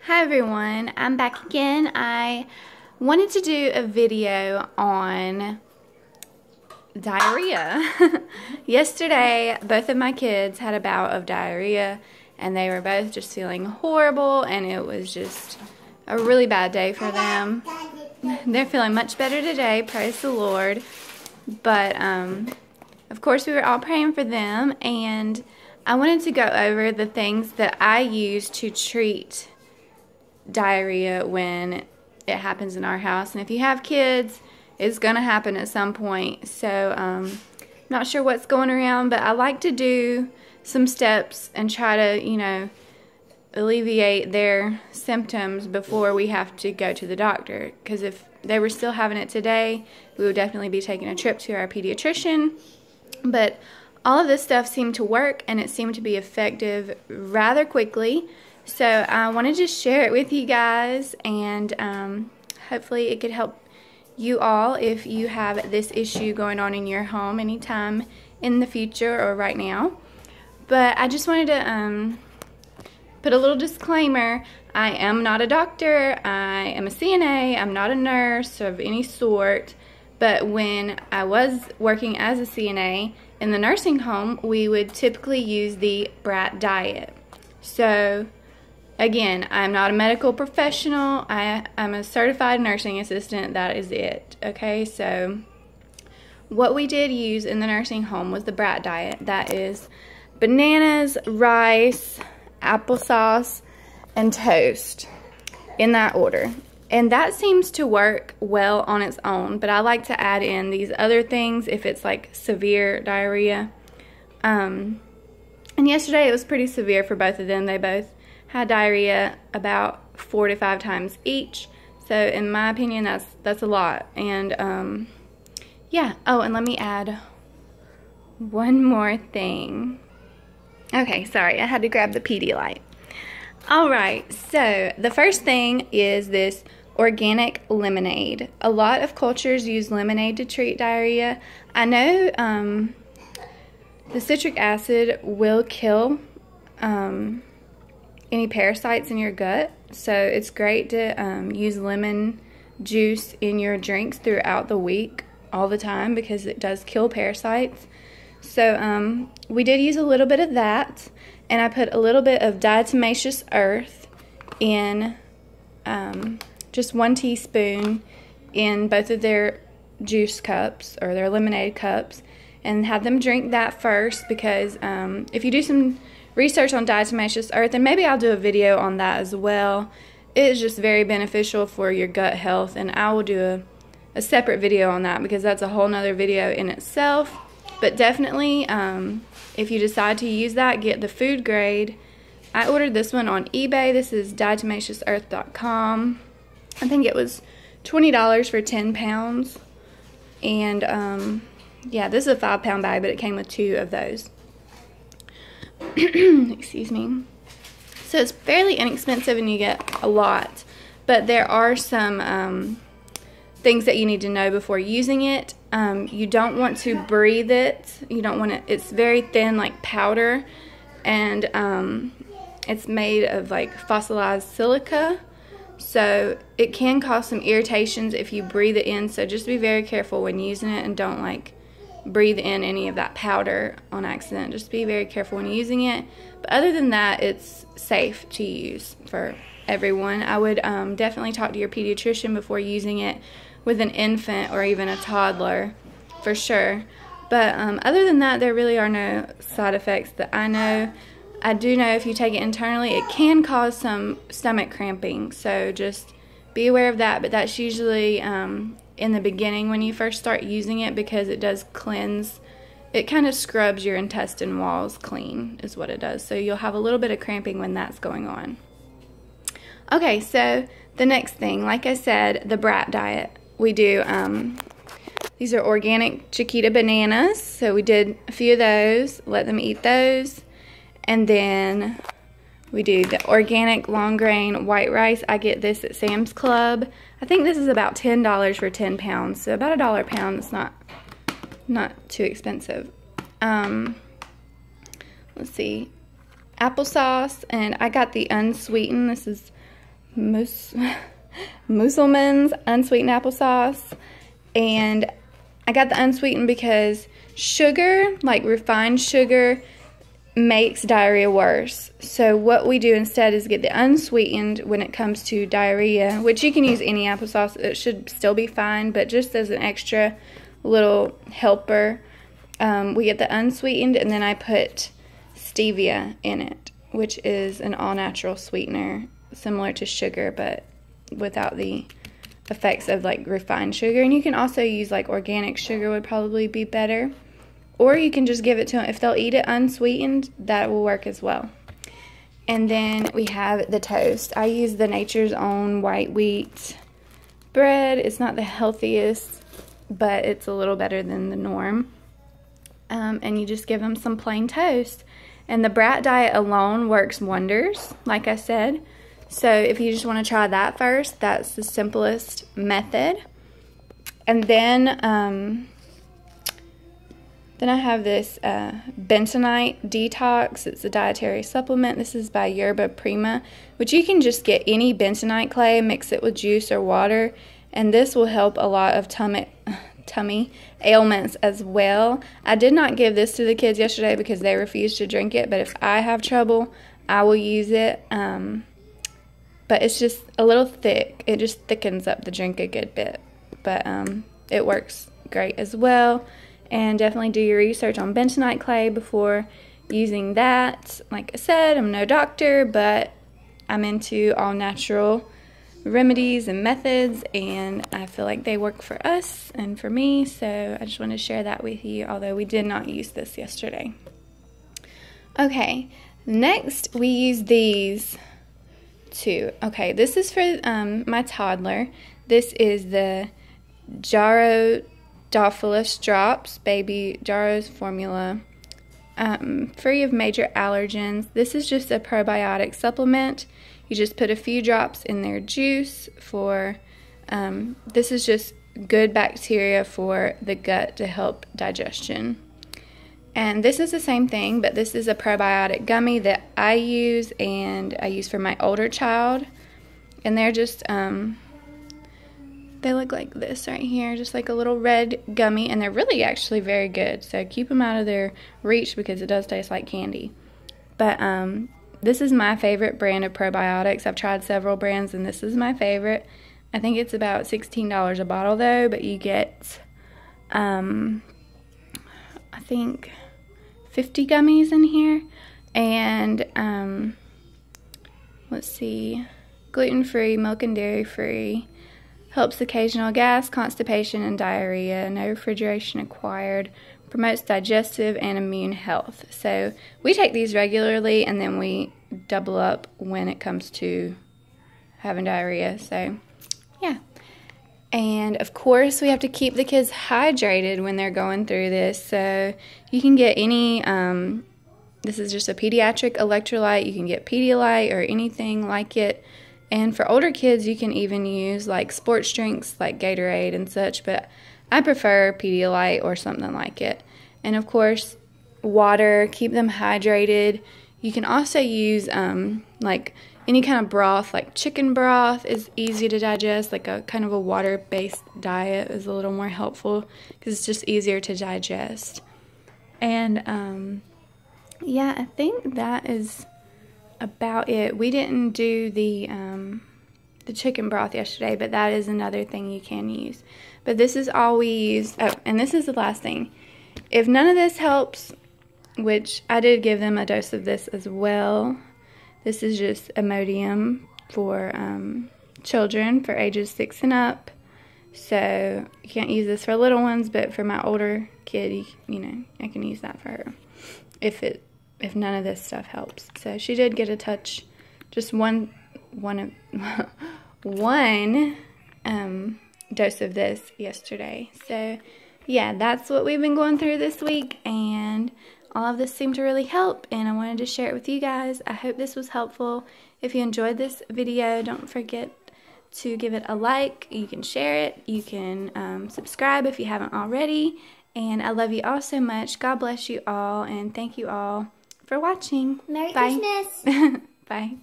Hi everyone, I'm back again. I wanted to do a video on diarrhea. Yesterday, both of my kids had a bout of diarrhea and they were both just feeling horrible, and it was just a really bad day for them. They're feeling much better today, praise the Lord. But of course we were all praying for them, and I wanted to go over the things that I use to treat diarrhea when it happens in our house. And if you have kids, it's gonna happen at some point. So not sure what's going around, but I like to do some steps and try to, alleviate their symptoms before we have to go to the doctor. Because if they were still having it today, we would definitely be taking a trip to our pediatrician. But all of this stuff seemed to work, and it seemed to be effective rather quickly. So I wanted to share it with you guys, and hopefully it could help you all if you have this issue going on in your home anytime in the future or right now. But I just wanted to put a little disclaimer. I am not a doctor. I am a CNA. I'm not a nurse of any sort. But when I was working as a CNA in the nursing home, we would typically use the brat diet. So again, I'm not a medical professional. I'm a certified nursing assistant. That is it. Okay, so what we did use in the nursing home was the brat diet. That is bananas, rice, applesauce, and toast, in that order. And that seems to work well on its own, but I like to add in these other things if it's like severe diarrhea. And yesterday it was pretty severe for both of them. They both had diarrhea about 4 to 5 times each. So in my opinion, that's a lot. And yeah. Oh, and let me add one more thing. Okay, sorry, I had to grab the Pedialyte. Alright, so the first thing is this organic lemonade. A lot of cultures use lemonade to treat diarrhea. I know the citric acid will kill any parasites in your gut, so it's great to use lemon juice in your drinks throughout the week all the time, because it does kill parasites. So we did use a little bit of that, and I put a little bit of diatomaceous earth in just 1 teaspoon in both of their juice cups, or their lemonade cups, and have them drink that first, because if you do some research on diatomaceous earth, and maybe I'll do a video on that as well, it is just very beneficial for your gut health, and I will do a separate video on that, because that's a whole nother video in itself. But definitely, if you decide to use that, get the food grade. I ordered this one on eBay. This is diatomaceousearth.com. I think it was $20 for 10 pounds. And yeah, this is a 5-pound bag, but it came with 2 of those. Excuse me. So it's fairly inexpensive, and you get a lot. But there are some things that you need to know before using it. You don't want to breathe it. You don't want to. It's very thin, like powder, and it's made of like fossilized silica, so it can cause some irritations if you breathe it in. So just be very careful when using it, and don't like breathe in any of that powder on accident. Just be very careful when using it. But other than that, it's safe to use for everyone. I would definitely talk to your pediatrician before using it with an infant or even a toddler, for sure. But other than that, there really are no side effects that I know. I do know if you take it internally, it can cause some stomach cramping, so just be aware of that. But that's usually in the beginning when you first start using it, because it does cleanse. It kind of scrubs your intestine walls clean is what it does. So you'll have a little bit of cramping when that's going on. Okay, so the next thing, like I said, the brat diet. We do, these are organic Chiquita bananas, so we did a few of those, let them eat those. And then we do the organic long grain white rice. I get this at Sam's Club. I think this is about $10 for 10 pounds, so about $1 a pound. It's not too expensive. Let's see, applesauce, and I got the unsweetened. This is Musselman's unsweetened applesauce. And I got the unsweetened because sugar, like refined sugar, makes diarrhea worse. So what we do instead is get the unsweetened when it comes to diarrhea, which you can use any applesauce. It should still be fine, but just as an extra little helper, we get the unsweetened, and then I put stevia in it, which is an all-natural sweetener, similar to sugar, but without the effects of like refined sugar. And you can also use like organic sugar, would probably be better. Or you can just give it to them. If they'll eat it unsweetened, that will work as well. And then we have the toast. I use the Nature's Own white wheat bread. It's not the healthiest, but it's a little better than the norm. And you just give them some plain toast. And the Brat diet alone works wonders, like I said. So if you just want to try that first, that's the simplest method. And then I have this bentonite detox. It's a dietary supplement. This is by Yerba Prima, which you can just get any bentonite clay, mix it with juice or water, and this will help a lot of tummy ailments as well. I did not give this to the kids yesterday because they refused to drink it, but if I have trouble, I will use it. But it's just a little thick. It just thickens up the drink a good bit, but it works great as well. And definitely do your research on bentonite clay before using that. Like I said, I'm no doctor, but I'm into all natural remedies and methods, and I feel like they work for us and for me, so I just want to share that with you, although we did not use this yesterday. Okay, next we use these two. Okay, this is for my toddler. This is the Gyrodophilis drops, baby Gyro's formula, free of major allergens. This is just a probiotic supplement. You just put a few drops in their juice for, this is just good bacteria for the gut to help digestion. And this is the same thing, but this is a probiotic gummy that I use, and I use for my older child. And they're just, they look like this right here, just like a little red gummy, and they're really actually very good. So keep them out of their reach because it does taste like candy. But this is my favorite brand of probiotics. I've tried several brands, and this is my favorite. I think it's about $16 a bottle though, but you get, I think 50 gummies in here. And let's see, gluten-free, milk and dairy-free. Helps occasional gas, constipation, and diarrhea. No refrigeration required. Promotes digestive and immune health. So we take these regularly, and then we double up when it comes to having diarrhea. So yeah. And of course we have to keep the kids hydrated when they're going through this. So you can get any, this is just a pediatric electrolyte. You can get Pedialyte or anything like it. And for older kids, you can even use like sports drinks like Gatorade and such, but I prefer Pedialyte or something like it. And of course, water, keep them hydrated. You can also use like any kind of broth, like chicken broth is easy to digest, like a kind of a water-based diet is a little more helpful because it's just easier to digest. And yeah, I think that is about it. We didn't do the chicken broth yesterday, but that is another thing you can use. But this is all we use. Oh, and this is the last thing. If none of this helps, which I did give them a dose of this as well. This is just Imodium for children for ages 6 and up. So you can't use this for little ones, but for my older kid, you know, I can use that for her if none of this stuff helps. So she did get a touch, just one dose of this yesterday. So yeah, that's what we've been going through this week, and all of this seemed to really help, and I wanted to share it with you guys. I hope this was helpful. If you enjoyed this video, don't forget to give it a like. You can share it. You can subscribe if you haven't already. And I love you all so much. God bless you all, and thank you all for watching. Merry Bye. Christmas. Bye.